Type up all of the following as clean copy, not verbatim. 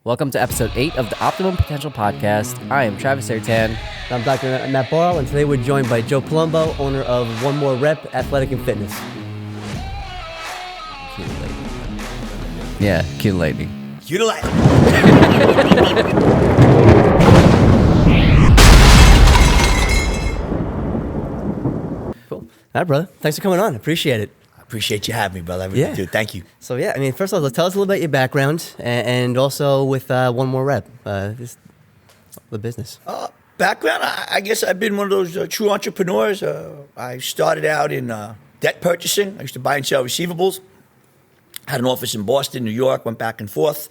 Welcome to episode 8 of the Optimum Potential Podcast. I am Travis Sertan. I'm Dr. Matt Barrow, and today we're joined by Joe Palumbo, owner of One More Rep Athletic and Fitness. Cute lady. Yeah, cute lady. Cute lady. Cool. All right, brother. Thanks for coming on. Appreciate it. I appreciate you having me, brother. I really do. Thank you. So, first of all, tell us a little about your background and also with One More Rep, the business. Background, I guess I've been one of those true entrepreneurs. I started out in debt purchasing. I used to buy and sell receivables. Had an office in Boston, New York, went back and forth.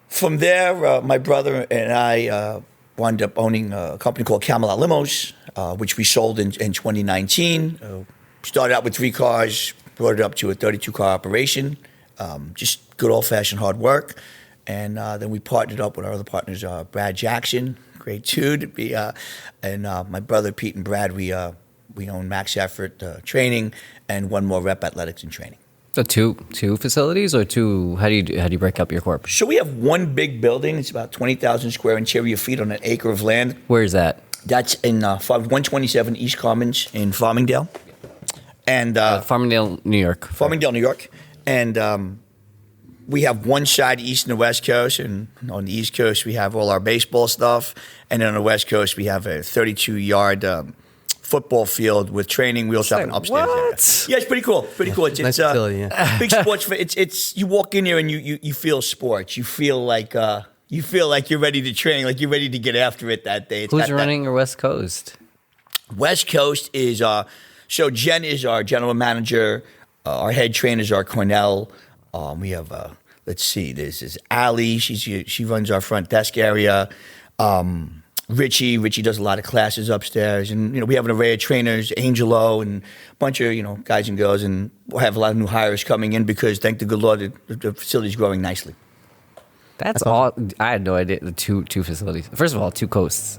From there, my brother and I wound up owning a company called Camelot Limos, which we sold in 2019. Started out with 3 cars, brought it up to a 32-car operation. Just good old-fashioned hard work. And then we partnered up with our other partners, Brad Jackson, great dude. And my brother Pete and Brad, we own Max Effort Training and One More Rep Athletics and Training. So two facilities or two? How do you break up your corp? So we have one big building. It's about 20,000 square interior feet on an acre of land. Where is that? That's in 127 East Commons in Farmingdale. And Farmingdale, New York. Farmingdale, New York. And we have one side, East and the West Coast. And on the East Coast, we have all our baseball stuff. And then on the West Coast, we have a 32-yard football field with training. We also have an upstairs area. Yeah, it's pretty cool. Pretty cool. It's nice facility, yeah. Big sports. It's you walk in there and you feel sports. You feel like you're ready to train, like you're ready to get after it that day. Who's running your West Coast? West Coast is so Jen is our general manager. Our head trainer is our Cornell. We have let's see, this is Allie. She runs our front desk area. Richie does a lot of classes upstairs, and we have an array of trainers, Angelo, and a bunch of guys and girls, and we'll have a lot of new hires coming in because, thank the good Lord, the facility's growing nicely. That's all. I had no idea. The two facilities. First of all, 2 coasts.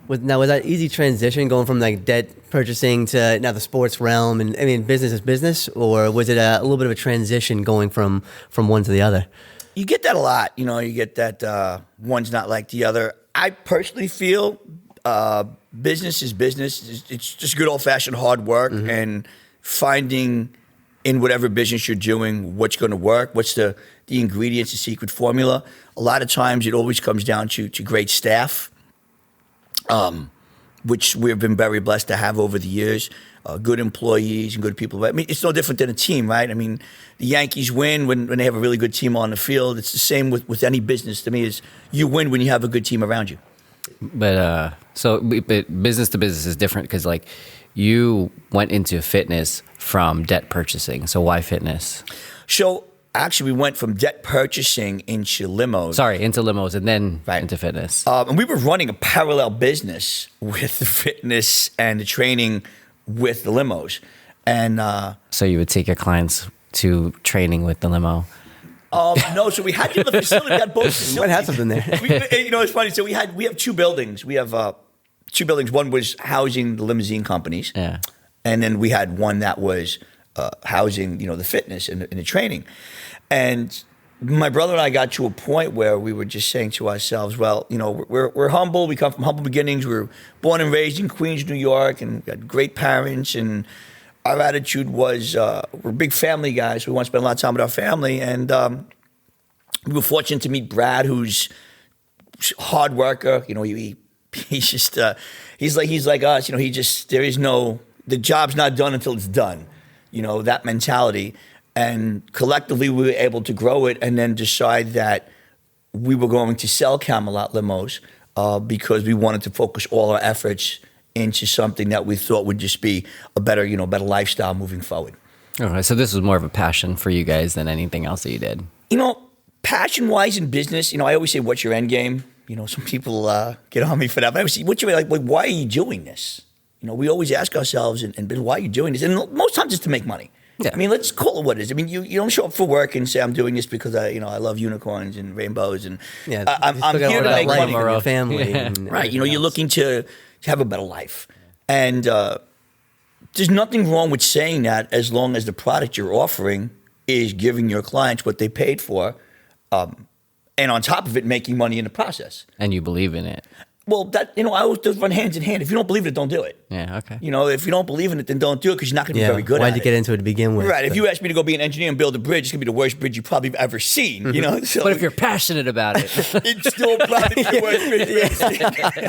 Was that easy transition going from like debt purchasing to now the sports realm? And I mean, business is business, or was it a little bit of a transition going from one to the other? You get that a lot. You get that one's not like the other. I personally feel business is business. It's just good old-fashioned hard work and finding in whatever business you're doing what's going to work, what's the ingredients, the secret formula. A lot of times it always comes down to great staff, which we've been very blessed to have over the years. Good employees and good people. I mean, it's no different than a team, right? I mean, the Yankees win when they have a really good team on the field. It's the same with any business. To me, is you win when you have a good team around you. But business to business is different because like you went into fitness from debt purchasing. So why fitness? So actually, we went from debt purchasing into limos. Into limos and then into fitness. And we were running a parallel business with the fitness and the training with the limos. And so you would take your clients to training with the limo? No, so we had the other facility. We had both facilities. Might have something there. It's funny. So we have 2 buildings. We have 2 buildings. One was housing the limousine companies. Yeah. And then we had one that was housing, the fitness and the training. And my brother and I got to a point where we were just saying to ourselves, well, we're humble. We come from humble beginnings. We were born and raised in Queens, New York, and we had great parents. And our attitude was we're big family guys. So we want to spend a lot of time with our family. And we were fortunate to meet Brad, who's hard worker. He's just he's like us. The job's not done until it's done. That mentality. And collectively, we were able to grow it and then decide that we were going to sell Camelot Limos because we wanted to focus all our efforts into something that we thought would just be a better lifestyle moving forward. Okay, so this was more of a passion for you guys than anything else that you did. Passion-wise in business, I always say, what's your end game? Some people get on me for that. But I always say, why are you doing this? We always ask ourselves, and why are you doing this? And most times it's to make money. Yeah. I mean, let's call it what it is. I mean, you don't show up for work and say, I'm doing this because I love unicorns and rainbows. And I'm here to make money for your family. Yeah. Right. You're looking to have a better life. And there's nothing wrong with saying that as long as the product you're offering is giving your clients what they paid for and on top of it, making money in the process. And you believe in it. Well, that, I always just run hands in hand. If you don't believe in it, don't do it. Yeah, okay. If you don't believe in it, then don't do it because you're not going to be very good at it. Why'd you get into it to begin with? Right. If you ask me to go be an engineer and build a bridge, it's going to be the worst bridge you've probably ever seen. So But if you're passionate about it. it's still probably the worst bridge you've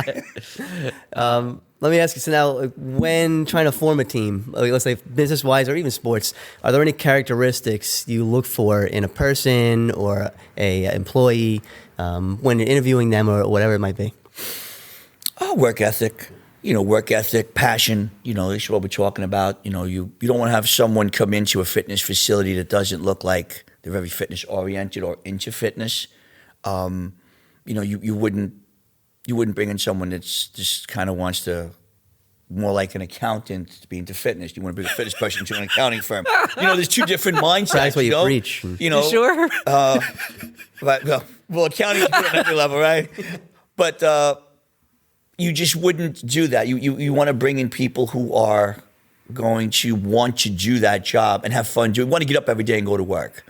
ever seen. Let me ask you, so now, when trying to form a team, let's say business-wise or even sports, are there any characteristics you look for in a person or a employee when you're interviewing them or whatever it might be? Work ethic. Work ethic, passion. This is what we're talking about. You don't want to have someone come into a fitness facility that doesn't look like they're very fitness oriented or into fitness. You wouldn't bring in someone that's just kind of wants to, more like an accountant to be into fitness. You want to bring a fitness person into an accounting firm. There's two different mindsets. That's what you preach. You sure? Well, accounting is good on every level, right? But you just wouldn't do that. You want to bring in people who are going to want to do that job and have fun doing. Want to get up every day and go to work.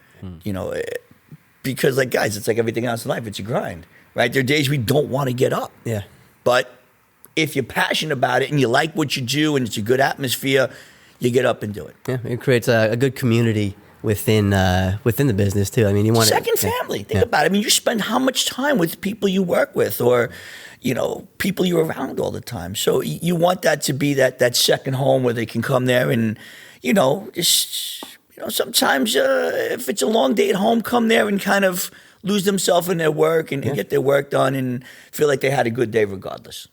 Because guys, it's like everything else in life. It's a grind, right? There are days we don't want to get up. Yeah. But if you're passionate about it and you like what you do and it's a good atmosphere, you get up and do it. Yeah, it creates a good community within the business too. I mean, you want second family. Think about it. I mean, you spend how much time with people you work with, or people you're around all the time. So you want that to be that second home where they can come there and sometimes if it's a long day at home, come there and kind of lose themselves in their work and get their work done and feel like they had a good day regardless.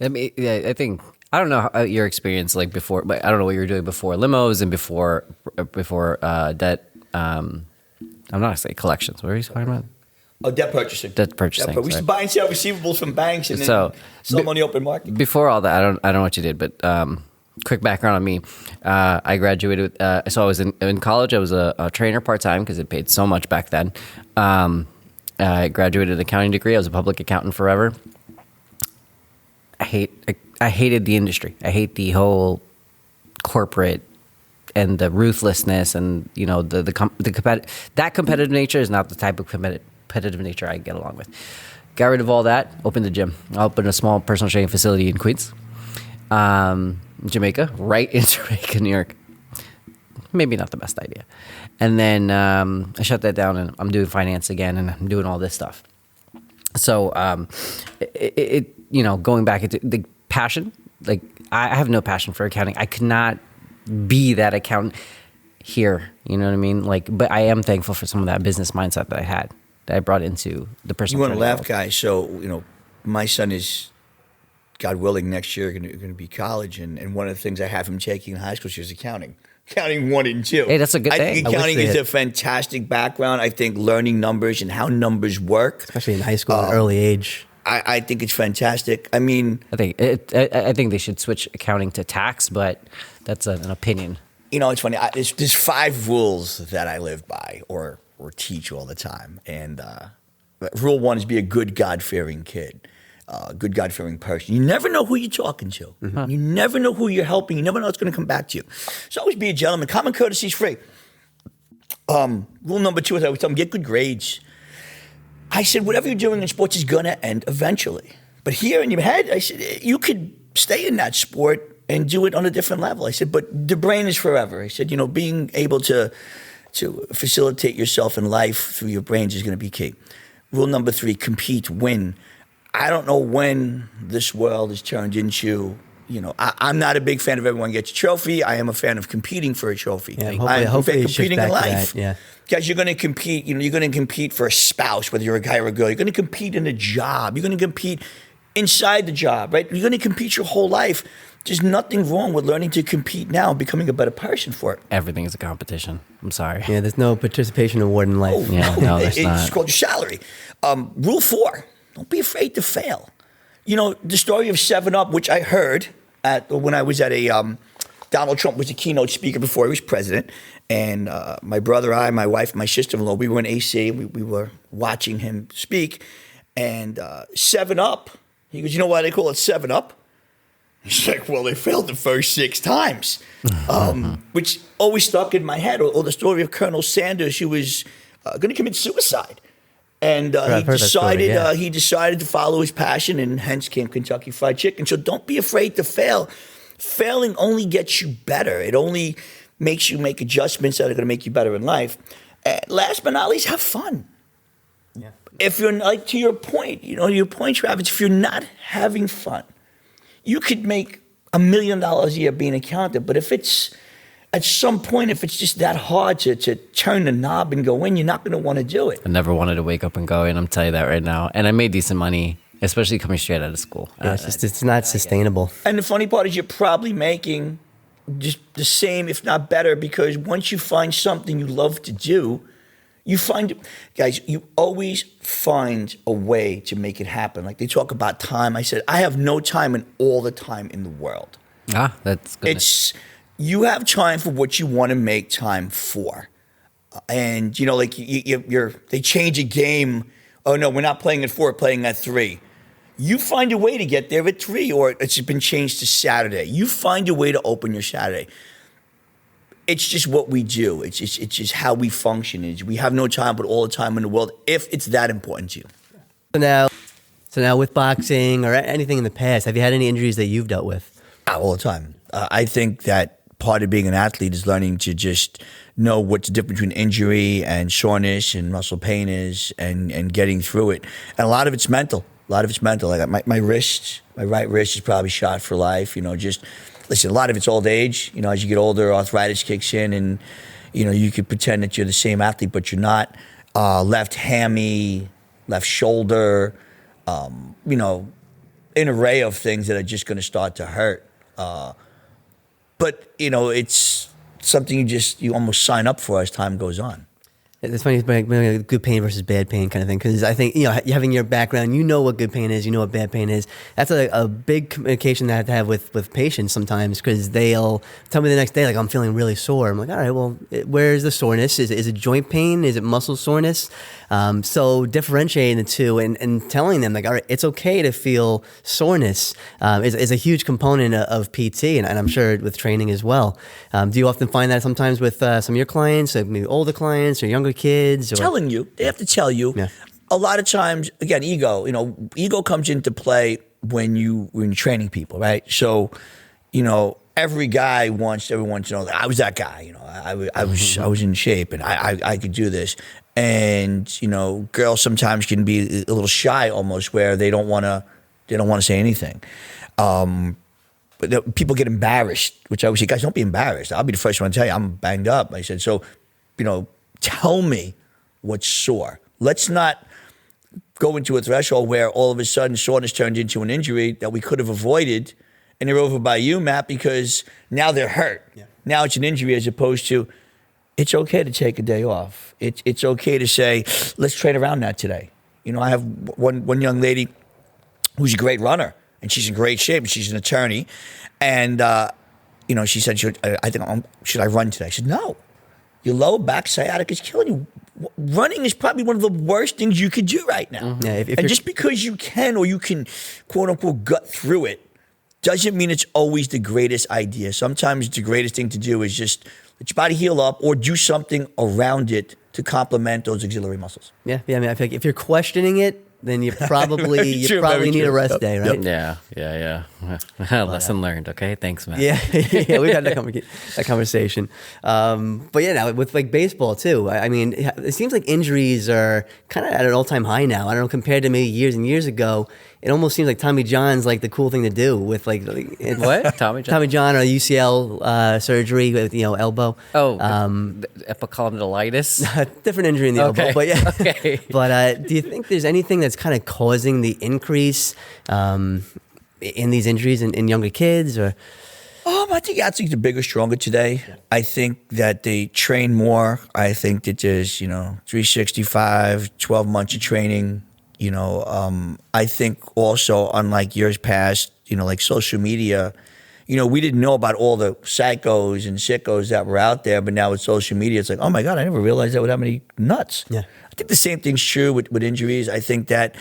I mean, I think, I don't know your experience before, but I don't know what you were doing before limos and before debt. I'm not going to say collections. What are you talking about? Oh, debt purchasing. Debt purchasing. We used to buy and sell receivables from banks and then sell them on the open market. Before all that, I don't know what you did, but quick background on me. I graduated. So I was in college. I was a trainer part-time because it paid so much back then. I graduated an accounting degree. I was a public accountant forever. I hated the industry. I hate the whole corporate and the ruthlessness and that competitive nature is not the type of competitive nature I get along with. Got rid of all that. Opened the gym. I opened a small personal training facility in Queens, Jamaica, right in Jamaica, New York. Maybe not the best idea. And then I shut that down, and I'm doing finance again, and I'm doing all this stuff. So going back into the passion, I have no passion for accounting. I could not be that accountant here. You know what I mean? But I am thankful for some of that business mindset that I had, that I brought into the personal. You want to laugh, guys? So my son is, God willing, next year going to be college, and one of the things I have him taking in high school is accounting. Accounting 1 and 2. Hey, that's a good thing. I think accounting is a fantastic background. I think learning numbers and how numbers work, especially in high school at an early age. I think it's fantastic. I mean, I think they should switch accounting to tax, but that's an opinion. It's funny. There's 5 rules that I live by or teach all the time, and rule 1 is be a good God-fearing kid. Good God-fearing person. You never know who you're talking to. Mm-hmm. You never know who you're helping. You never know what's going to come back to you. So always be a gentleman. Common courtesy is free. Rule number 2 is I always tell them, get good grades. I said, whatever you're doing in sports is going to end eventually. But here in your head, I said, you could stay in that sport and do it on a different level. I said, but the brain is forever. I said, being able to facilitate yourself in life through your brains is going to be key. Rule number 3, compete, win. I don't know when this world has turned into, I'm not a big fan of everyone gets a trophy. I am a fan of competing for a trophy. Yeah, hopefully competing in life. Yeah. Guys, you're going to compete, you're going to compete for a spouse, whether you're a guy or a girl. You're going to compete in a job. You're going to compete inside the job, right? You're going to compete your whole life. There's nothing wrong with learning to compete now and becoming a better person for it. Everything is a competition. I'm sorry. Yeah, there's no participation award in life. Oh, yeah, no, there's not. It's called your salary. Rule 4. Don't be afraid to fail. The story of 7-Up, which I heard when I was at Donald Trump was a keynote speaker before he was president. And my brother, my wife, my sister-in-law, we were in AC. We were watching him speak. And 7-Up, he goes, you know why they call it 7-Up? He's like, well, they failed the first 6 times, which always stuck in my head. Or the story of Colonel Sanders, who was going to commit suicide. And I've heard that story, yeah. he decided to follow his passion, and hence came Kentucky Fried Chicken. So don't be afraid to fail. Failing only gets you better. It only makes you make adjustments that are going to make you better in life. And last but not least, have fun. Yeah. If you're like, to your point, Travis, if you're not having fun, you could make $1 million a year being an accountant, but if it's at some point, if it's just that hard to turn the knob and go in, you're not going to want to do it. I never wanted to wake up and go in. I'm telling you that right now. And I made decent money, especially coming straight out of school. Yeah, it's not sustainable. And the funny part is you're probably making just the same, if not better, because once you find something you love to do, guys, you always find a way to make it happen. Like they talk about time. I said, I have no time and all the time in the world. That's good. You have time for what you want to make time for. And, like they change a game. Oh, no, we're not playing at 4, we're playing at 3. You find a way to get there at 3, or it's been changed to Saturday. You find a way to open your Saturday. It's just what we do. It's just how we function. We have no time but all the time in the world if it's that important to you. So now with boxing or anything in the past, have you had any injuries that you've dealt with? All the time. I think that part of being an athlete is learning to just know what's the difference between injury and soreness and muscle pain is, and getting through it. And a lot of it's mental. Like my wrist, my right wrist is probably shot for life. Just listen. A lot of it's old age. As you get older, arthritis kicks in, and you could pretend that you're the same athlete, but you're not. Left hammy, left shoulder. An array of things that are just going to start to hurt. But it's something you almost sign up for as time goes on. It's funny, it's like good pain versus bad pain kind of thing. Because I think, having your background, what good pain is, what bad pain is. That's a big communication that I have to have with patients sometimes, because they'll tell me the next day, like, I'm feeling really sore. I'm like, all right, well, where's the soreness? Is it joint pain? Is it muscle soreness? So differentiating the two and telling them, like, all right, it's okay to feel soreness is a huge component of PT, and I'm sure with training as well. Do you often find that sometimes with some of your clients, like maybe older clients or younger kids? They have to tell you. Yeah. A lot of times, again, ego comes into play when you're training people, right? So, every guy wants everyone to know that I was that guy. I was in shape and I could do this. And girls sometimes can be a little shy, almost, where they don't want to say anything. But people get embarrassed, which I always say, guys, don't be embarrassed. I'll be the first one to tell you I'm banged up. I said, so, tell me what's sore. Let's not go into a threshold where all of a sudden soreness turned into an injury that we could have avoided, and they're over by you, Matt, because now they're hurt. Yeah. Now it's an injury, as opposed to it's okay to take a day off. It's okay to say, let's train around that today. I have one young lady who's a great runner, and she's in great shape, and she's an attorney. And, she said, should I run today? I said, no. Your lower back sciatica is killing you. Running is probably one of the worst things you could do right now. Mm-hmm. Yeah, and just because you can, or you can, quote unquote, gut through it, doesn't mean it's always the greatest idea. Sometimes the greatest thing to do is just let your body heal up, or do something around it to complement those auxiliary muscles. Yeah. I mean, I feel like if you're questioning it, then you probably need a rest day, right? Yep. Yeah. Lesson learned. Okay, thanks, man. Yeah, we've had that conversation. But now with like baseball too. I mean, it seems like injuries are kind of at an all-time high now. I don't know, compared to maybe years and years ago. It almost seems like Tommy John's like the cool thing to do with what? Tommy John or UCL surgery with elbow. Oh, epicondylitis. Different injury in the elbow, but yeah. Okay. But do you think there's anything that's kind of causing the increase in these injuries in younger kids, or? I think athletes are bigger, stronger today. Yeah. I think that they train more. I think that there's 365, 12 months of training. I think also, unlike years past, like social media, we didn't know about all the psychos and sickos that were out there, but now with social media, it's like, oh my God, I never realized there were that many nuts. Yeah. I think the same thing's true with injuries. I think that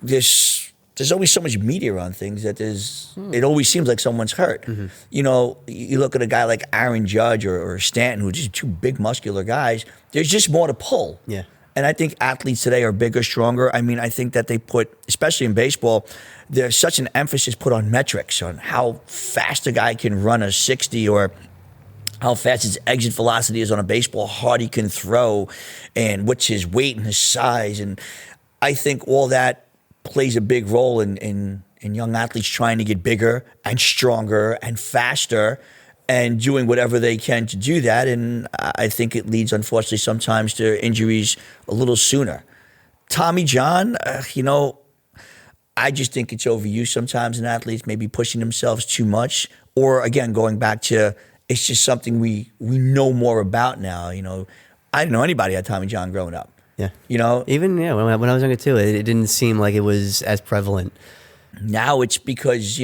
there's always so much media on things that it always seems like someone's hurt. Mm-hmm. You look at a guy like Aaron Judge or Stanton, who are just two big muscular guys, there's just more to pull. Yeah. And I think athletes today are bigger, stronger. I mean, I think that they put, especially in baseball, there's such an emphasis put on metrics, on how fast a guy can run a 60 or how fast his exit velocity is on a baseball, how hard he can throw, and what's his weight and his size. And I think all that plays a big role in young athletes trying to get bigger and stronger and faster and doing whatever they can to do that. And I think it leads, unfortunately, sometimes to injuries a little sooner. Tommy John, I just think it's overused sometimes in athletes, maybe pushing themselves too much. Or, again, going back to, it's just something we know more about now. I didn't know anybody had Tommy John growing up. Yeah. Even when I was younger too, it didn't seem like it was as prevalent. Now it's because,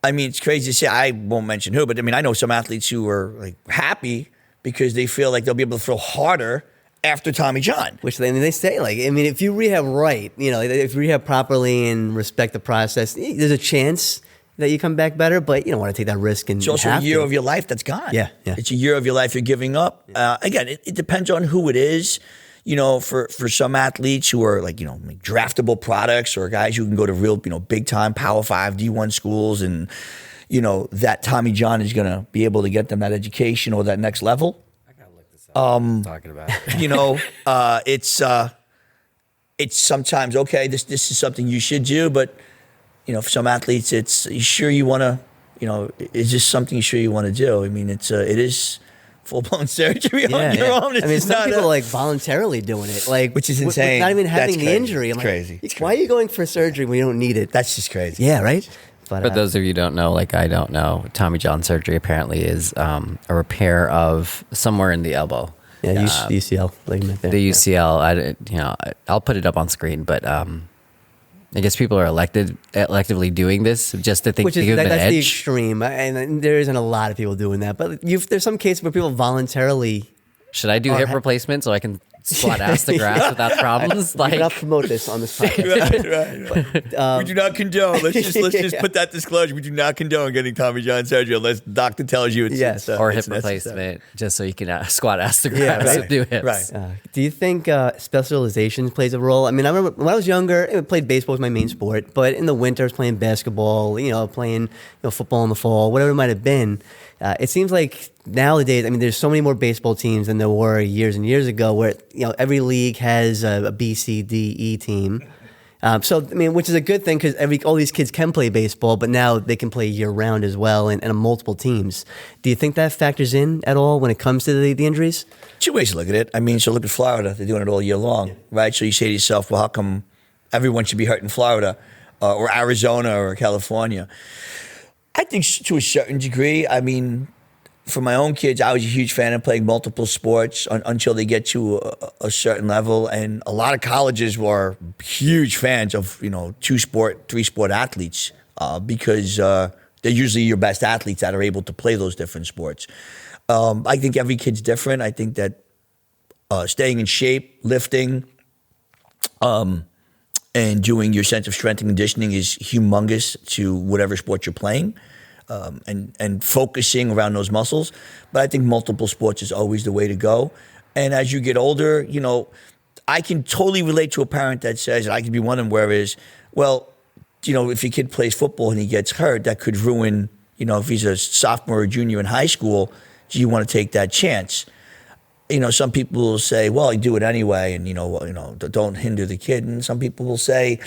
it's crazy to say, I won't mention who, but I know some athletes who are like happy because they feel like they'll be able to throw harder after Tommy John. Which they say, if you rehab right, if you rehab properly and respect the process, there's a chance that you come back better, but you don't want to take that risk. And it's also a year of your life that's gone. Yeah. It's a year of your life you're giving up. Again, it depends on who it is. For some athletes who are like draftable products or guys who can go to real, big time Power 5 D1 schools and, that Tommy John is going to be able to get them that education or that next level. I got to look this up. Talking about it's sometimes, okay, this is something you should do, but, for some athletes, it's, you sure you want to, is this something you sure you want to do? It is full-blown surgery on your own. Some people voluntarily doing it, which is insane. Not even having That's the injury. I'm crazy. Why are you going for surgery when you don't need it? That's just crazy. Yeah, right? But those of you who don't know, like I don't know, Tommy John surgery apparently is a repair of somewhere in the elbow. Yeah, UCL ligament there. The UCL. I'll put it up on screen, but I guess people are electively doing this just to think to give them an edge. That's the extreme, and there isn't a lot of people doing that. But there's some cases where people voluntarily. Should I do hip replacement so I can squat ass to grass without problems? We cannot promote this on this podcast. Right. We do not condone. Let's just put that disclosure. We do not condone getting Tommy John surgery unless the doctor tells you it's or it's hip replacement, just so you can squat ass to grass right. and do hips. Right. Do you think specialization plays a role? I remember when I was younger, I played baseball was my main sport, but in the winter I was playing basketball, playing football in the fall, whatever it might have been. It seems like nowadays, there's so many more baseball teams than there were years and years ago, where every league has a B, C, D, E team. Which is a good thing because all these kids can play baseball, but now they can play year round as well, and multiple teams. Do you think that factors in at all when it comes to the injuries? Two ways to look at it. So look at Florida; they're doing it all year long, right? So you say to yourself, well, how come everyone should be hurt in Florida or Arizona or California? I think to a certain degree. For my own kids, I was a huge fan of playing multiple sports until they get to a certain level. And a lot of colleges were huge fans of, 2-sport, 3-sport athletes because they're usually your best athletes that are able to play those different sports. I think every kid's different. I think that staying in shape, lifting, and doing your sense of strength and conditioning is humongous to whatever sport you're playing. And focusing around those muscles. But I think multiple sports is always the way to go. And as you get older, I can totally relate to a parent that says, and I can be one of them, where is, well, if your kid plays football and he gets hurt, that could ruin, if he's a sophomore or junior in high school, do you want to take that chance? Some people will say, well, I do it anyway, and, don't hinder the kid. And some people will say,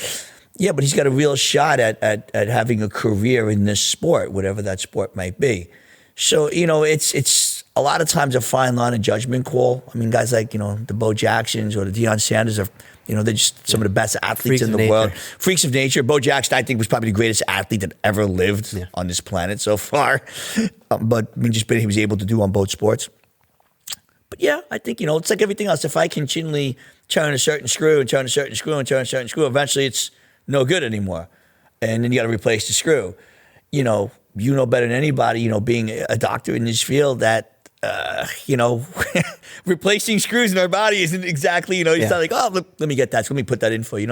yeah, but he's got a real shot at having a career in this sport, whatever that sport might be. So, it's a lot of times a fine line of judgment call. Guys like, the Bo Jacksons or the Deion Sanders are, they're just some of the best athletes in the world. Freaks of nature. Bo Jackson, I think, was probably the greatest athlete that ever lived on this planet so far. But just what he was able to do on both sports. But yeah, I think, it's like everything else. If I continually turn a certain screw and turn a certain screw and turn a certain screw, eventually it's no good anymore. And then you got to replace the screw. You know better than anybody, being a doctor in this field, that, replacing screws in our body isn't exactly, it's not like, oh, let me get that. So let me put that in for you.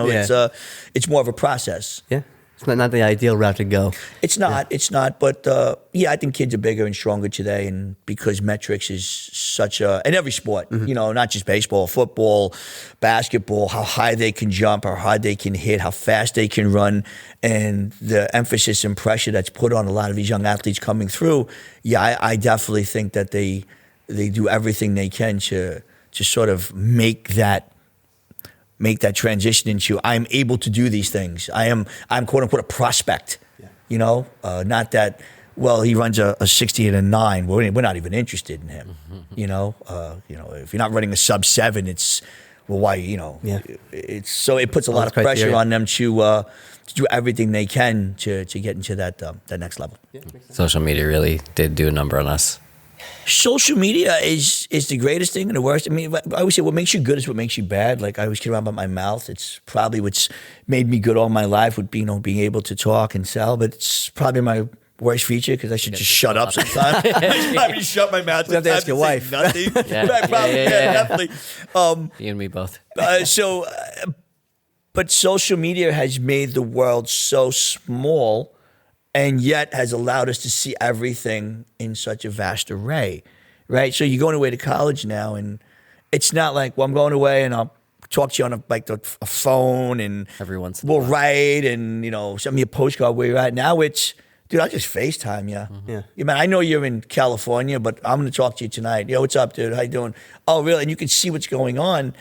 It's more of a process. Yeah. It's not the ideal route to go. It's not. It's not. But I think kids are bigger and stronger today, and because metrics is such a in every sport, not just baseball, football, basketball, how high they can jump, how hard they can hit, how fast they can run, and the emphasis and pressure that's put on a lot of these young athletes coming through. Yeah, I definitely think that they do everything they can to sort of make that transition into I'm able to do these things. I'm quote unquote a prospect. Yeah. Not that he runs a 60 and a 9. We're not even interested in him. If you're not running a sub 7, it's why it's so it puts a lot of pressure on them to do everything they can to get into that next level. Yeah, social media really did do a number on us. Social media is the greatest thing and the worst. I mean, I always say what makes you good is what makes you bad. Like I always kid around about my mouth. It's probably what's made me good all my life would be, being able to talk and sell. But it's probably my worst feature because I should just shut up sometimes. I just shut my mouth. You have to ask your wife. Nothing. Definitely. You and me both. But social media has made the world so small, and yet has allowed us to see everything in such a vast array, right? So you're going away to college now, and it's not like, I'm going away and I'll talk to you on a phone, and every once we'll write and send me a postcard where you're at. Now it's, dude, I'll just FaceTime you. Yeah. Man, I know you're in California, but I'm going to talk to you tonight. Yo, what's up, dude? How you doing? Oh, really? And you can see what's going on.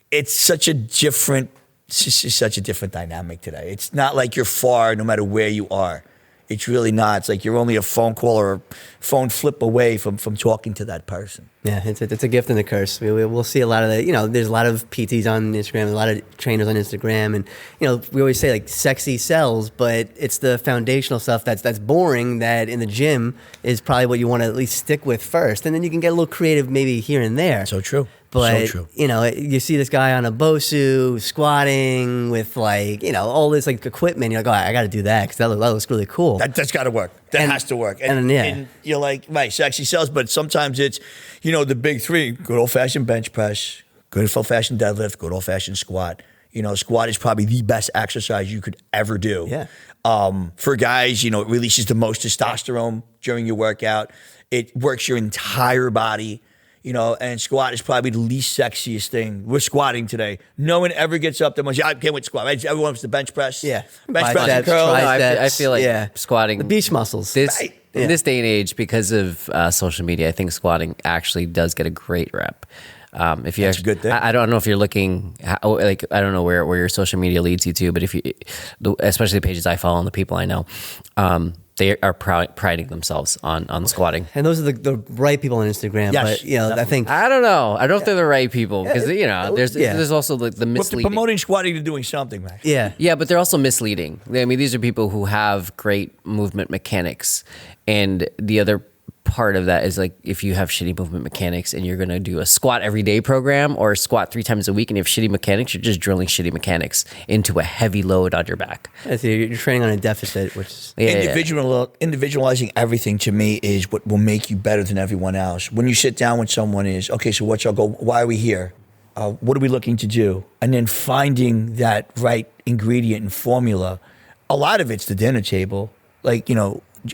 It's such a different. It's just such a different dynamic today. It's not like you're far no matter where you are. It's really not. It's like you're only a phone call or a phone flip away from talking to that person. Yeah, it's a gift and a curse. We'll see a lot of the, there's a lot of PTs on Instagram, a lot of trainers on Instagram, and we always say like sexy sells, but it's the foundational stuff that's boring that in the gym is probably what you want to at least stick with first, and then you can get a little creative maybe here and there. So true. But, so true. You see this guy on a BOSU squatting with all this equipment. You're like, oh, I got to do that because that looks really cool. That's got to work. That has to work. And you're like, right, sexy sells, but sometimes it's, the big three, good old-fashioned bench press, good old-fashioned deadlift, good old-fashioned squat. Squat is probably the best exercise you could ever do. Yeah. For guys, it releases the most testosterone during your workout. It works your entire body. And squat is probably the least sexiest thing. We're squatting today. No one ever gets up that much. I can't wait to squat. Right? Everyone wants the bench press. Yeah. Bench press and curl. No, I feel like squatting. The beach muscles. In this day and age, because of social media, I think squatting actually does get a great rep. If you That's a good thing. I don't know if you're looking, I don't know where your social media leads you to, but especially the pages I follow and the people I know, they are priding themselves on squatting. And those are the right people on Instagram. Yes, but, I think. I don't know. I don't know if they're the right people because, there's also the But misleading. promoting squatting to doing something, Max. Yeah. Yeah, but they're also misleading. I mean, these are people who have great movement mechanics. And the other part of that is like if you have shitty movement mechanics and you're going to do a squat every day program or a squat 3 times a week and you have shitty mechanics, you're just drilling shitty mechanics into a heavy load on your back. Yeah, so you're training on a deficit, which is... Individualizing everything to me is what will make you better than everyone else. When you sit down with someone is, okay, so what's our goal? Why are we here? What are we looking to do? And then finding that right ingredient and formula. A lot of it's the dinner table. Like,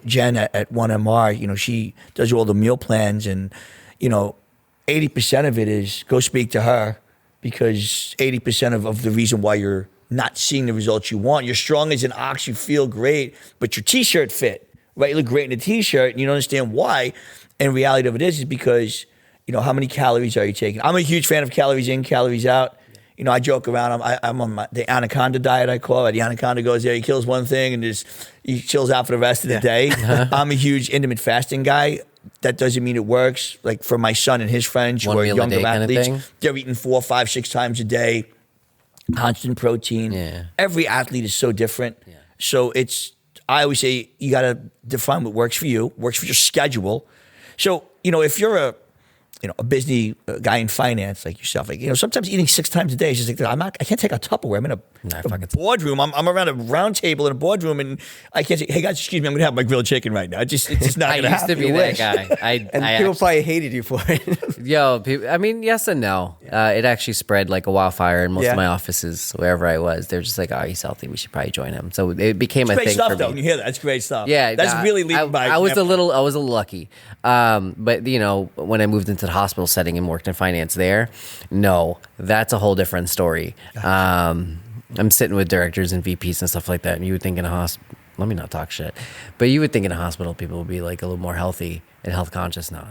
Jen at 1MR, she does all the meal plans and, 80% of it is go speak to her because 80% of the reason why you're not seeing the results you want, you're strong as an ox, you feel great, but your t-shirt fit, right? You look great in a t-shirt and you don't understand why. And the reality of it is because, how many calories are you taking? I'm a huge fan of calories in, calories out. I joke around. I'm on the anaconda diet, I call it. The anaconda goes there, he kills one thing, and he chills out for the rest of the day. I'm a huge intermittent fasting guy. That doesn't mean it works. Like for my son and his friends who are younger athletes, they're eating 4, 5, 6 times a day, constant protein. Yeah. Every athlete is so different. Yeah. So I always say you got to define what works for you, works for your schedule. So, if you're a busy guy in finance like yourself, like, sometimes eating 6 times a day is just like, I can't take a Tupperware. I'm in a boardroom. I'm around a round table in a boardroom, and I can't say, hey guys, excuse me, I'm going to have my grilled chicken right now. It's just not going to happen. I used to be that guy. And people probably hated you for it. Yo, I mean, yes and no. It actually spread like a wildfire in most of my offices, wherever I was. They're just like, oh, he's healthy. We should probably join him. So it became a great thing stuff, for though. me. You hear that? That's great stuff. Yeah, that's really leading by. I was a little lucky, but when I moved into the hospital setting and worked in finance there, no, that's a whole different story. I'm sitting with directors and VPs and stuff like that, and you would think in a hospital. Let me not talk shit, but you would think in a hospital people would be like a little more healthy and health conscious. No,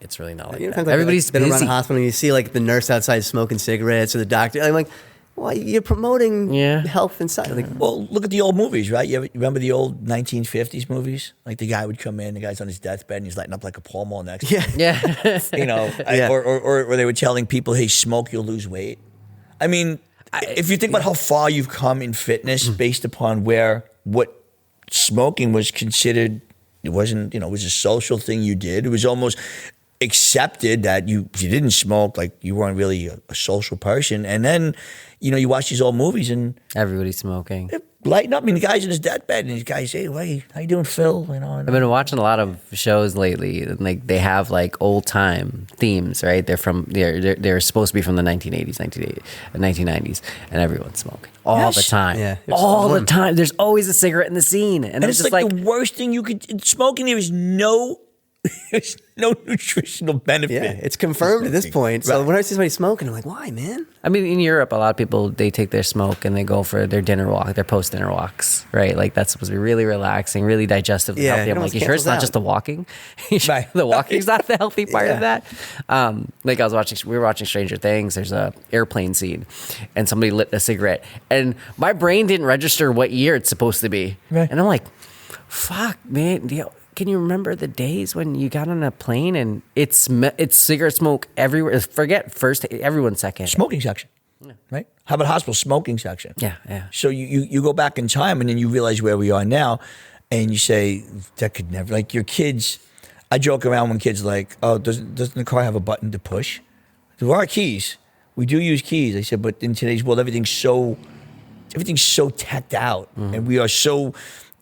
it's really not like that. Everybody's been busy. around the hospital and you see like the nurse outside smoking cigarettes or the doctor. I'm like, well, you're promoting health inside. Like, well, look at the old movies, right? You remember the old 1950s movies? Like the guy would come in, the guy's on his deathbed, and he's lighting up like a Pall Mall next to him. Yeah. Or they were telling people, hey, smoke, you'll lose weight. I mean, if you think about how far you've come in fitness based upon what smoking was considered, it wasn't, it was a social thing you did. It was almost accepted that if you didn't smoke, like you weren't really a social person. And then, you watch these old movies and everybody's smoking. Lighten up. I mean, the guy's in his deathbed, and these guys say, "Hey, how you doing, Phil?" I've been watching a lot of shows lately, and like they have like old time themes, right? They're supposed to be from the 1980s, 1990s, and everyone's smoking all the time. Yeah, all the time. There's always a cigarette in the scene, and it's just like the worst thing you could smoking. There's no nutritional benefit. Yeah, it's confirmed at this point. So when I see somebody smoking, I'm like, why, man? I mean, in Europe, a lot of people, they take their smoke and they go for their dinner walk, their post-dinner walks, right? Like that's supposed to be really relaxing, really digestively healthy. I'm like, you sure it's not just the walking? Right. The walking's not the healthy part of that? Like we were watching Stranger Things. There's a airplane scene and somebody lit a cigarette and my brain didn't register what year it's supposed to be. Right. And I'm like, fuck, man, can you remember the days when you got on a plane and it's cigarette smoke everywhere? Forget first, everyone's second. Smoking section, right? How about hospital smoking section? Yeah. So you go back in time and then you realize where we are now, and you say that could never. Like your kids, I joke around when kids are like, oh, doesn't the car have a button to push? There are keys. We do use keys. I said, but in today's world, everything's so teched out, and we are so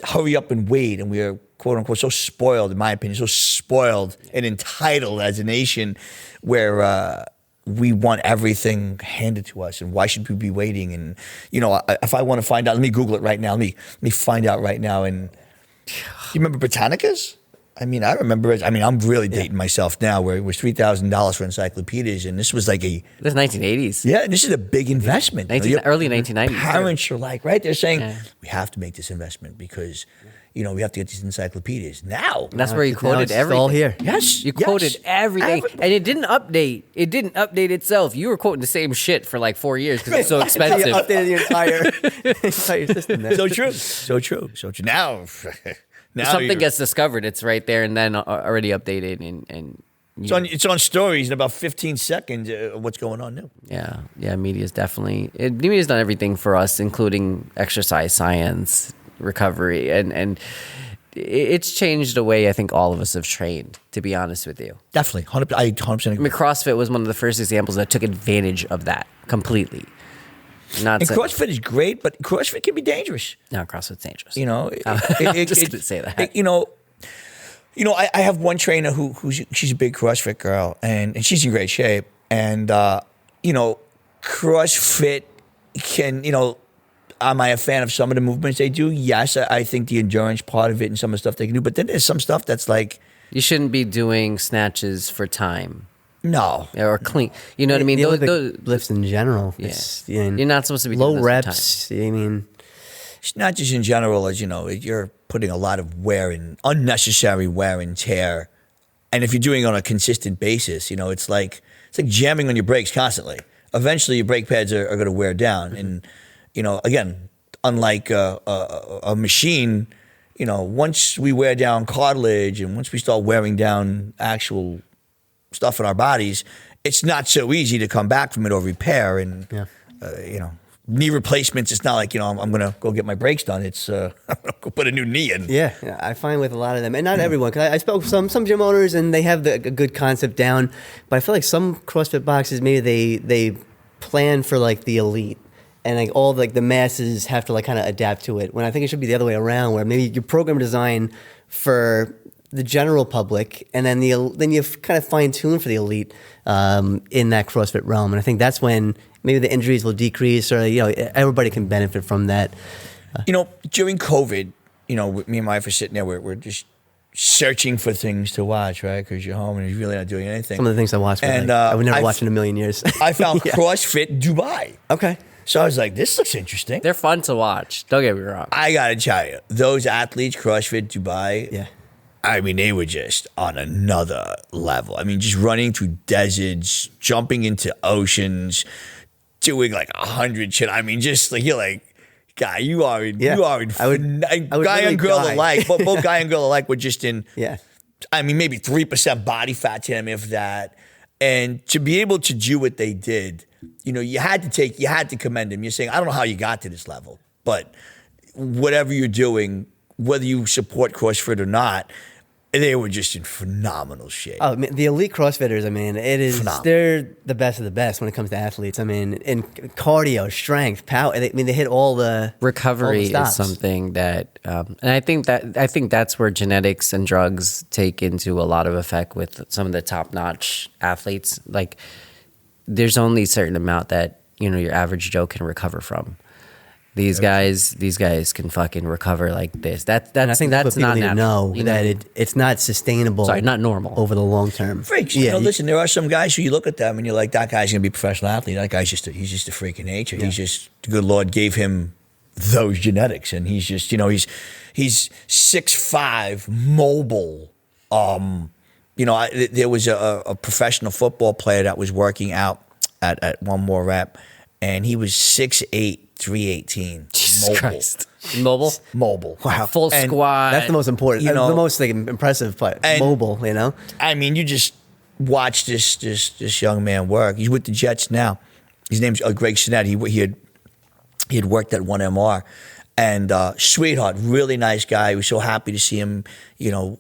hurry up and wait, and we are, quote unquote, so spoiled, in my opinion, so spoiled and entitled as a nation where we want everything handed to us. And why should we be waiting? And, if I want to find out, let me Google it right now. Let me find out right now. And you remember Britannicas? I mean, I remember it. I mean, I'm really dating myself now, where it was $3,000 for encyclopedias. And this was like This is 1980s. Yeah, this is a big investment. Early 1990s. Parents are like, right? They're saying, we have to make this investment because we have to get these encyclopedias now. And that's where you quoted everything. All here. Yes. You quoted everything. And it didn't update. It didn't update itself. You were quoting the same shit for like 4 years because it's so expensive. You updated the entire system there. So true. Now something gets discovered, it's right there and then already updated. And it's on stories in about 15 seconds what's going on now. Yeah, media's definitely... media's done everything for us, including exercise science, recovery, and it's changed the way I think all of us have trained, to be honest with you. Definitely. 100% agree. I mean, CrossFit was one of the first examples that took advantage of that completely. CrossFit is great, but CrossFit can be dangerous. No, CrossFit's dangerous. I'm just going to say that. I have one trainer she's a big CrossFit girl, and she's in great shape. And, CrossFit can, am I a fan of some of the movements they do? Yes, I think the endurance part of it and some of the stuff they can do. But then there's some stuff that's like... You shouldn't be doing snatches for time. No. Or clean. You know what I mean? Those lifts in general. Yeah. You're not supposed to be low doing reps. I mean... It's not just in general, as you're putting a lot of unnecessary wear and tear. And if you're doing it on a consistent basis, it's like jamming on your brakes constantly. Eventually your brake pads are going to wear down. Mm-hmm. And, again, unlike a machine, once we wear down cartilage and once we start wearing down actual stuff in our bodies, it's not so easy to come back from it or repair. And, knee replacements. It's not like, I'm going to go get my brakes done. It's I'm going to go put a new knee in. Yeah, I find with a lot of them, and not everyone, because I spoke with some gym owners, and they have a good concept down, but I feel like some CrossFit boxes, maybe they plan for like the elite, and like all the masses have to like kind of adapt to it, when I think it should be the other way around, where maybe your program design for the general public, and then then you kind of fine tune for the elite in that CrossFit realm, and I think that's when maybe the injuries will decrease, or everybody can benefit from that. During COVID, me and my wife are sitting there, we're just searching for things to watch, right? Because you're home and you're really not doing anything. Some of the things I watched, I would never watch in a million years. I found CrossFit Dubai. Okay. So I was like, this looks interesting. They're fun to watch. Don't get me wrong. I got to tell you, those athletes, CrossFit Dubai, Yeah. I mean, they were just on another level. I mean, just running through deserts, jumping into oceans, doing like 100 shit. I mean, just like, you're like, guy, you are in, I would guy and girl die. alike, but both guy and girl alike were just in, Yeah. I mean, maybe 3% body fat to them, if that. And to be able to do what they did, you had to commend them. You're saying, I don't know how you got to this level, but whatever you're doing, whether you support CrossFit or not, they were just in phenomenal shape. Oh, man, the elite CrossFitters, I mean, they're the best of the best when it comes to athletes. I mean, in cardio, strength, power, they hit all the Recovery all the is stops. something that, and I think that's where genetics and drugs take into a lot of effect with some of the top-notch athletes. Like, there's only a certain amount that your average Joe can recover from. These guys can fucking recover like this. And I think that's not what people need to natural, know, that it's not sustainable. Sorry, not normal over the long term. Freaks. Listen, there are some guys who you look at them and you're like, that guy's gonna be a professional athlete. That guy's he's just a freak of nature. Yeah. He's just, the good Lord gave him those genetics, and he's just, he's 6'5", mobile. There was a professional football player that was working out at One More Rep, and he was 6'8", 318. Jesus mobile. Christ. Mobile. Wow. Full And squat. That's the most important, the most impressive part. And- Mobile, I mean, you just watch this young man work. He's with the Jets now. His name's Greg Sinnett. He had worked at 1MR, and sweetheart, really nice guy. We were so happy to see him.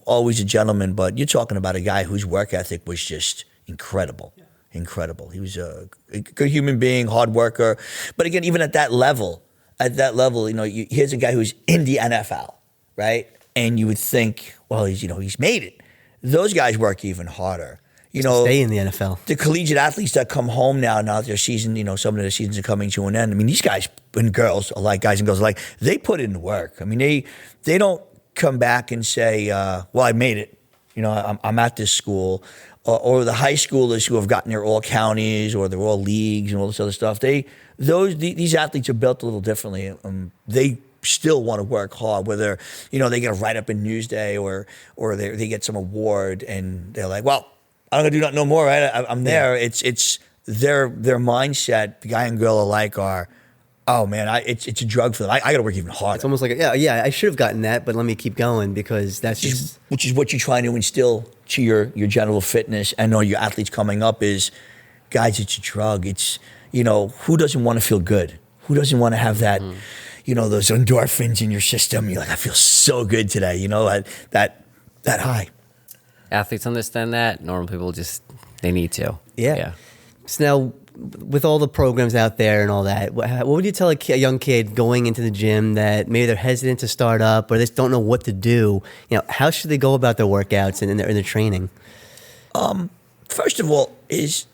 Always a gentleman. But you're talking about a guy whose work ethic was just incredible. Yeah. Incredible. He was a good human being, hard worker. But again, even at that level, here's a guy who's in the NFL, right? And you would think, well, he's made it. Those guys work even harder. Stay in the NFL. The collegiate athletes that come home now their season, some of their seasons are coming to an end. I mean, these guys and girls alike, guys and girls alike, they put in the work. I mean, they don't come back and say, well, I made it. I'm at this school. Or the high schoolers who have gotten their all counties or their all leagues and all this other stuff. These athletes are built a little differently. They still want to work hard, whether they get a write up in Newsday or they get some award and they're like, well, I'm not gonna do nothing no more, right? I'm there. Yeah. It's their mindset. The guy and girl alike are, oh man, it's a drug for them. I got to work even harder. It's almost like I should have gotten that, but let me keep going, because that's just which is what you're trying to instill to your general fitness and all your athletes coming up is, guys, it's a drug. It's who doesn't want to feel good? Who doesn't want to have that? Those endorphins in your system. You're like, I feel so good today. That high. Athletes understand that. Normal people they need to. Yeah. So now, with all the programs out there and all that, what would you tell a young kid going into the gym that maybe they're hesitant to start up or they just don't know what to do? How should they go about their workouts and in their training? First of all, is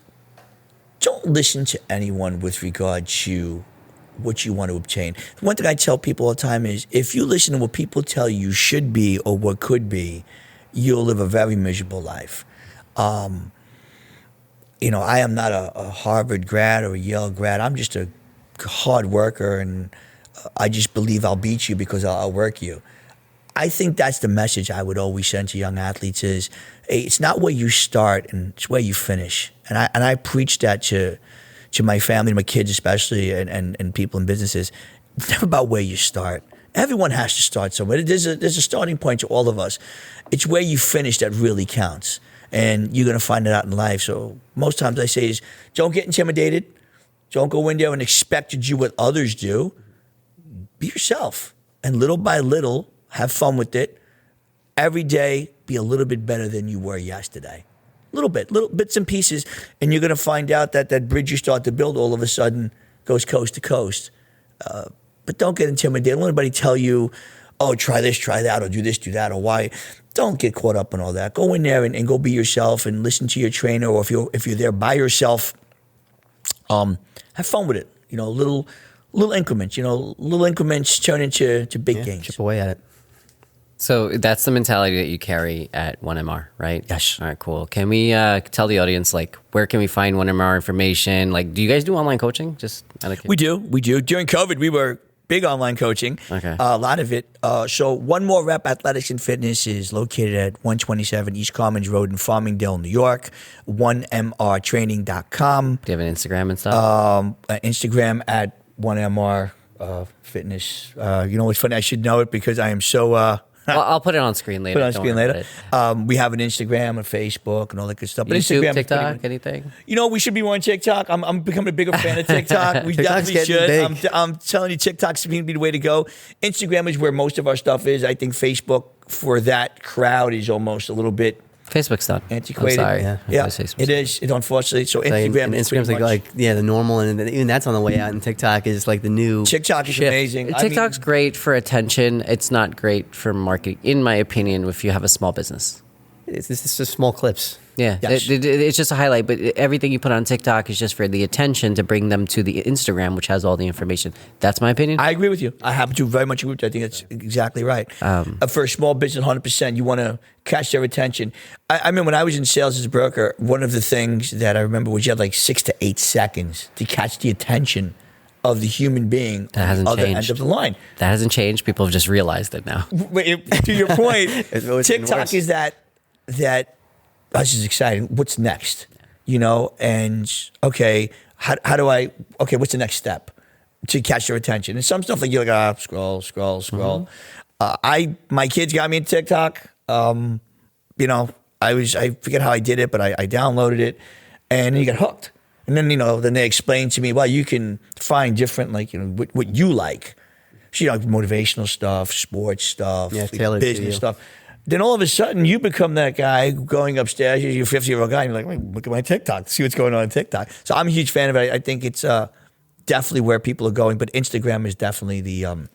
don't listen to anyone with regard to what you want to obtain. One thing I tell people all the time is, if you listen to what people tell you should be or what could be, you'll live a very miserable life. I am not a Harvard grad or a Yale grad. I'm just a hard worker, and I just believe I'll beat you because I'll work you. I think that's the message I would always send to young athletes is, hey, it's not where you start, and it's where you finish. And I preach that to my family, to my kids especially, and people in businesses. It's never about where you start. Everyone has to start somewhere. There's a starting point to all of us. It's where you finish that really counts. And you're going to find it out in life. So most times I say is, don't get intimidated. Don't go in there and expect to do what others do. Be yourself. And little by little, have fun with it. Every day, be a little bit better than you were yesterday. Little bits and pieces. And you're going to find out that that bridge you start to build all of a sudden goes coast to coast. But don't get intimidated. Don't let anybody tell you, oh, try this, try that, or do this, do that, or why. Don't get caught up in all that. Go in there and go be yourself and listen to your trainer, or if you're there by yourself, have fun with it. Little increments. Little increments turn into big gains. Chip away at it. So that's the mentality that you carry at 1MR, right? Yes. All right, cool. Can we tell the audience, like, where can we find 1MR information? Like, do you guys do online coaching? We do. During COVID, we were big online coaching. Okay. A lot of it. So One More Rep Athletics and Fitness is located at 127 East Commons Road in Farmingdale, New York. 1mrtraining.com. Do you have an Instagram and stuff? Instagram at 1MR Fitness. What's funny? I should know it because I am so... I'll put it on screen later. Put it on Don't screen worry later. about it. We have an Instagram and Facebook and all that good stuff. But YouTube, Instagram, TikTok, anything? we should be more on TikTok. I'm becoming a bigger fan of TikTok. We TikTok's definitely getting should. big. I'm telling you, TikTok's going to be the way to go. Instagram is where most of our stuff is. I think Facebook for that crowd is almost a little bit Facebook's done. antiquated. I'm sorry. Yeah, Facebook's it is. It unfortunately. So Like, Instagram and is Instagram's pretty much, the normal, and even that's on the way out. And TikTok is like the new TikTok is shift. amazing. TikTok's great for attention. It's not great for marketing, in my opinion, if you have a small business. It's just small clips. Yeah, Yes. it's just a highlight, but everything you put on TikTok is just for the attention to bring them to the Instagram, which has all the information. That's my opinion. I agree with you. I happen to very much agree with you. I think that's exactly right. For a small business, 100%, you want to catch their attention. I remember when I was in sales as a broker, one of the things that I remember was you had like 6 to 8 seconds to catch the attention of the human being That hasn't on the other changed. end of the line. That hasn't changed. People have just realized it now. To your point, It's always been TikTok worse. is that this is exciting. What's next? And okay, how do I? Okay, what's the next step to catch their attention? And some stuff like you're like scroll. My kids got me in TikTok. I forget how I did it, but I downloaded it, and then you get hooked. And then then they explained to me, well, you can find different what you like. So, motivational stuff, sports stuff, tailored to you. business stuff. Then all of a sudden, you become that guy going upstairs. You're a 50-year-old guy. And you're like, wait, look at my TikTok. See what's going on TikTok. So I'm a huge fan of it. I think it's definitely where people are going. But Instagram is definitely the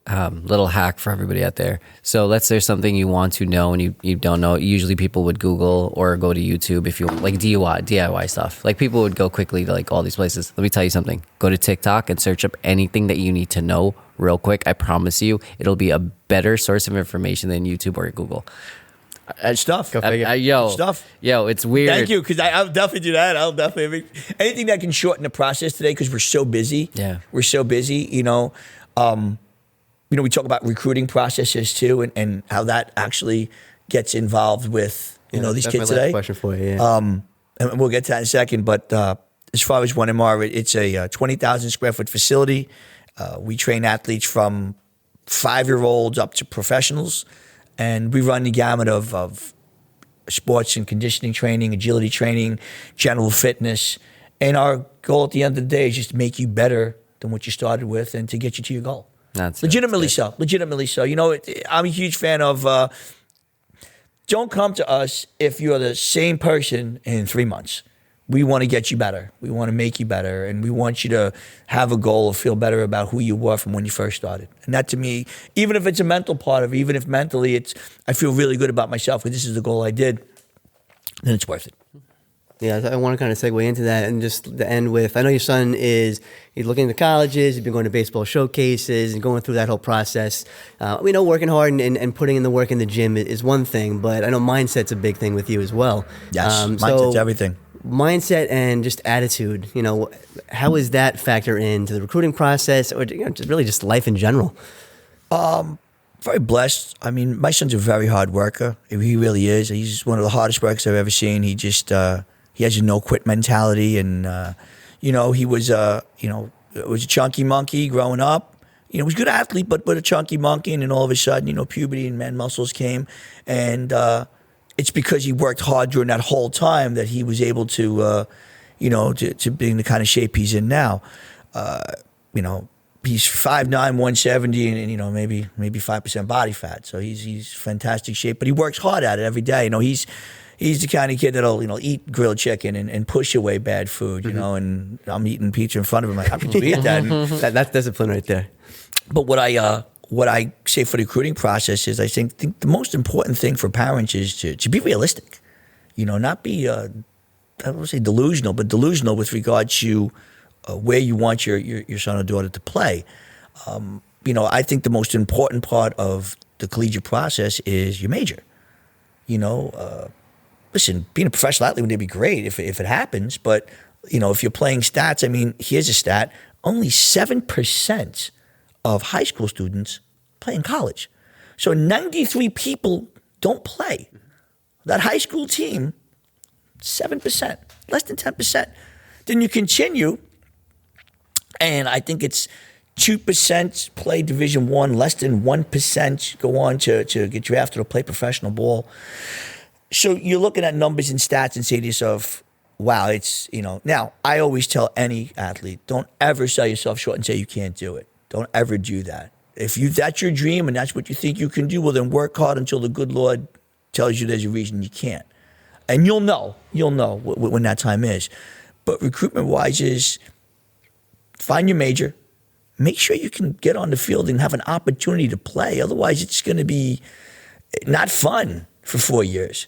Little hack for everybody out there. So let's say there's something you want to know and you don't know. Usually people would Google or go to YouTube if you like DIY stuff. Like people would go quickly to like all these places. Let me tell you something. Go to TikTok and search up anything that you need to know real quick. I promise you, it'll be a better source of information than YouTube or Google. stuff. Yo, it's weird. Thank you, because I'll definitely do that. I'll definitely anything that can shorten the process today because we're so busy. Yeah, we're so busy. We talk about recruiting processes too, and how that actually gets involved with these kids today. Question for you. Yeah. And we'll get to that in a second. But as far as 1MR, it's a 20,000 square foot facility. We train athletes from 5-year-olds up to professionals, and we run the gamut of sports and conditioning training, agility training, general fitness. And our goal at the end of the day is just to make you better than what you started with and to get you to your goal. Legitimately so. I'm a huge fan of don't come to us if you're the same person in 3 months. We want to get you better. We want to make you better. And we want you to have a goal or feel better about who you were from when you first started. And that to me, even if it's a mental part of it, even if mentally I feel really good about myself because this is the goal I did, then it's worth it. Yeah, I want to kind of segue into that and just to end with, I know your son he's looking into colleges, he's been going to baseball showcases and going through that whole process. We know working hard and putting in the work in the gym is one thing, but I know mindset's a big thing with you as well. Yes, mindset's everything. Mindset and just attitude, how does that factor into the recruiting process or just really just life in general? Very blessed. I mean, my son's a very hard worker. He really is. He's one of the hardest workers I've ever seen. He just... he has a no-quit mentality, and he was was a chunky monkey growing up. He was a good athlete, but a chunky monkey, and then all of a sudden, puberty and man muscles came, and it's because he worked hard during that whole time that he was able to, to being the kind of shape he's in now. He's 5'9", 170, and maybe 5% body fat. So he's fantastic shape, but he works hard at it every day. He's the kind of kid that'll eat grilled chicken and push away bad food. And I'm eating pizza in front of him. Like, how could you eat that? That's discipline right there. But what I say for the recruiting process is I think the most important thing for parents is to be realistic. Not be I don't want to say delusional, but delusional with regard to where you want your son or daughter to play. I think the most important part of the collegiate process is your major. Listen, being a professional athlete would be great if it happens, but if you're playing stats, I mean, here's a stat: only 7% of high school students play in college. So 93 people don't play. That high school team, 7%, less than 10%. Then you continue, and I think it's 2% play Division I, less than 1% go on to get drafted or play professional ball. So you're looking at numbers and stats and say to yourself, wow, it's, Now, I always tell any athlete, don't ever sell yourself short and say you can't do it. Don't ever do that. If that's your dream and that's what you think you can do, well, then work hard until the good Lord tells you there's a reason you can't. And you'll know when that time is. But recruitment-wise is find your major, make sure you can get on the field and have an opportunity to play. Otherwise, it's going to be not fun for 4 years.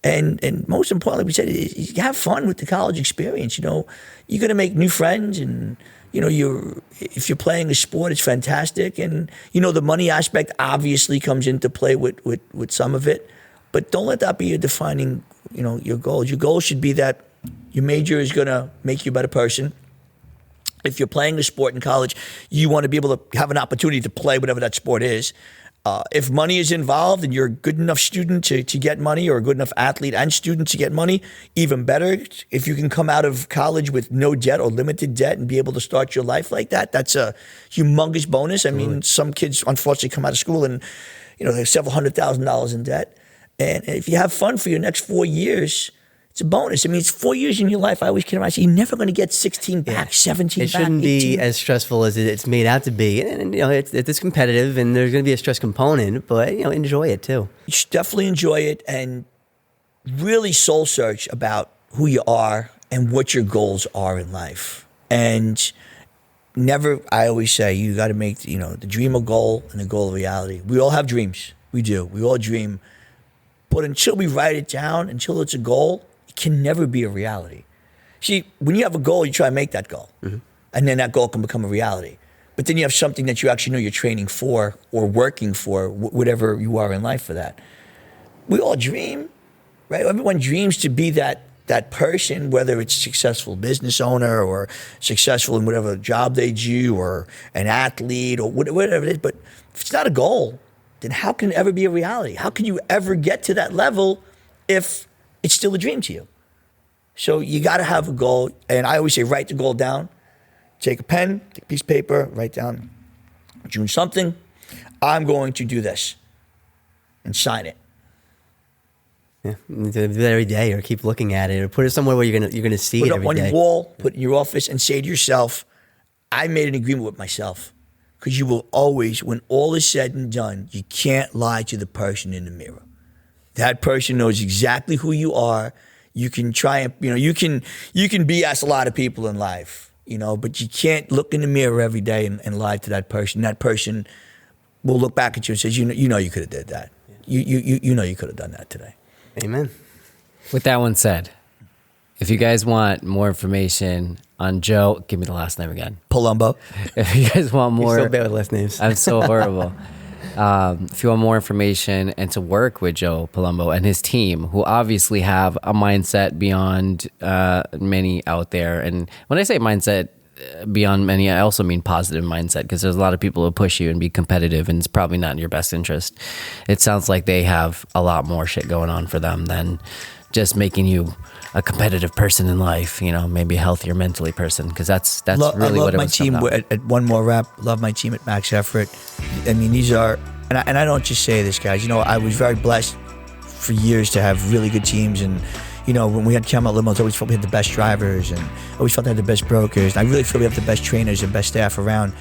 And most importantly, we said, you have fun with the college experience. You're going to make new friends, and if you're playing a sport, it's fantastic. And the money aspect obviously comes into play with some of it, but don't let that be your defining your goals. Your goal should be that your major is going to make you a better person. If you're playing a sport in college, you want to be able to have an opportunity to play whatever that sport is. If money is involved and you're a good enough student to get money, or a good enough athlete and student to get money, even better. If you can come out of college with no debt or limited debt and be able to start your life like that, that's a humongous bonus. I mean, some kids unfortunately come out of school and they have several $100,000 in debt. And if you have fun for your next 4 years, it's a bonus. I mean, it's 4 years in your life. I always kid around. I say you're never going to get 16 back, 17 back. It shouldn't be as stressful as it's made out to be. And it's competitive, and there's going to be a stress component, but enjoy it too. You should definitely enjoy it, and really soul search about who you are and what your goals are in life. And I always say, you got to make the dream a goal and the goal a reality. We all have dreams. We do. We all dream. But until we write it down, until it's a goal, it can never be a reality. See, when you have a goal, you try to make that goal. Mm-hmm. And then that goal can become a reality. But then you have something that you actually know you're training for or working for, whatever you are in life for that. We all dream, right? Everyone dreams to be that person, whether it's a successful business owner or successful in whatever job they do, or an athlete or whatever it is. But if it's not a goal, then how can it ever be a reality? How can you ever get to that level if it's still a dream to you? So you got to have a goal. And I always say, write the goal down. Take a pen, take a piece of paper, write down, June something, I'm going to do this, and sign it. Yeah, do that every day, or keep looking at it, or put it somewhere where you're gonna see it every day. Put it on your wall, put it in your office, and say to yourself, I made an agreement with myself. Because you will always, when all is said and done, you can't lie to the person in the mirror. That person knows exactly who you are. You can try and, you can BS a lot of people in life, but you can't look in the mirror every day and lie to that person. That person will look back at you and says, you could have did that. You could have done that today. Amen. With that one said, if you guys want more information on Joe, give me the last name again. Palumbo. If you guys want more, You're so bad with last names. I'm so horrible. If you want more information and to work with Joe Palumbo and his team, who obviously have a mindset beyond many out there. And when I say mindset beyond many, I also mean positive mindset, because there's a lot of people who push you and be competitive, and it's probably not in your best interest. It sounds like they have a lot more shit going on for them than just making you a competitive person in life, maybe a healthier mentally person, because that's really what it was. I love my team at One More Rep. Love my team at Max Effort. I mean, these are, and I don't just say this, guys. I was very blessed for years to have really good teams, and when we had Camelot Limos, I always felt we had the best drivers, and always felt they had the best brokers. And I really feel we have the best trainers and best staff around,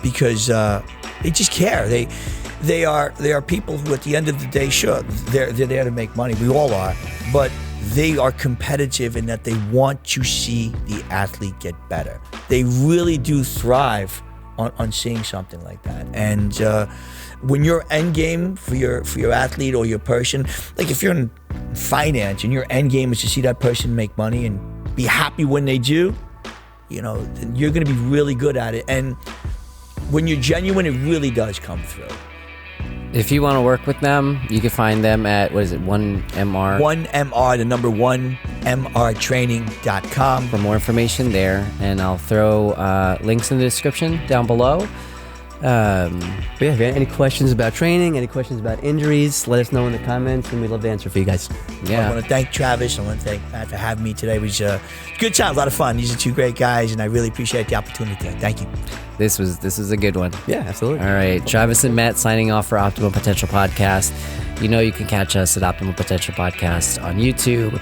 because they just care. They are people who, at the end of the day, sure, they're there to make money. We all are, but they are competitive in that they want to see the athlete get better. They really do thrive on seeing something like that. And when your end game for your athlete or your person, like if you're in finance and your end game is to see that person make money and be happy when they do, then you're going to be really good at it. And when you're genuine, it really does come through. If you want to work with them, you can find them at, 1MR? 1MR, the number 1MRtraining.com. For more information there. And I'll throw links in the description down below. But yeah, if you have any questions about training, any questions about injuries, let us know in the comments, and we'd love to answer for you guys. Yeah. I want to thank Travis. I want to thank Matt for having me today. It was a good time, a lot of fun. These are two great guys, and I really appreciate the opportunity today. Thank you. This was a good one. Yeah, absolutely. All right. Travis and Matt signing off for Optimal Potential Podcast. You can catch us at Optimal Potential Podcast on YouTube.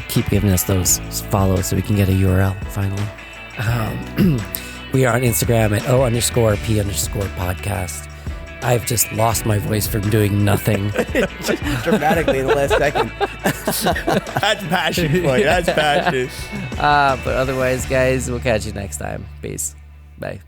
Keep giving us those follows so we can get a URL finally. We are on Instagram at O_P_podcast. I've just lost my voice from doing nothing. Dramatically in the last second. That's passion for you. That's passion. But otherwise, guys, we'll catch you next time. Peace. Bye.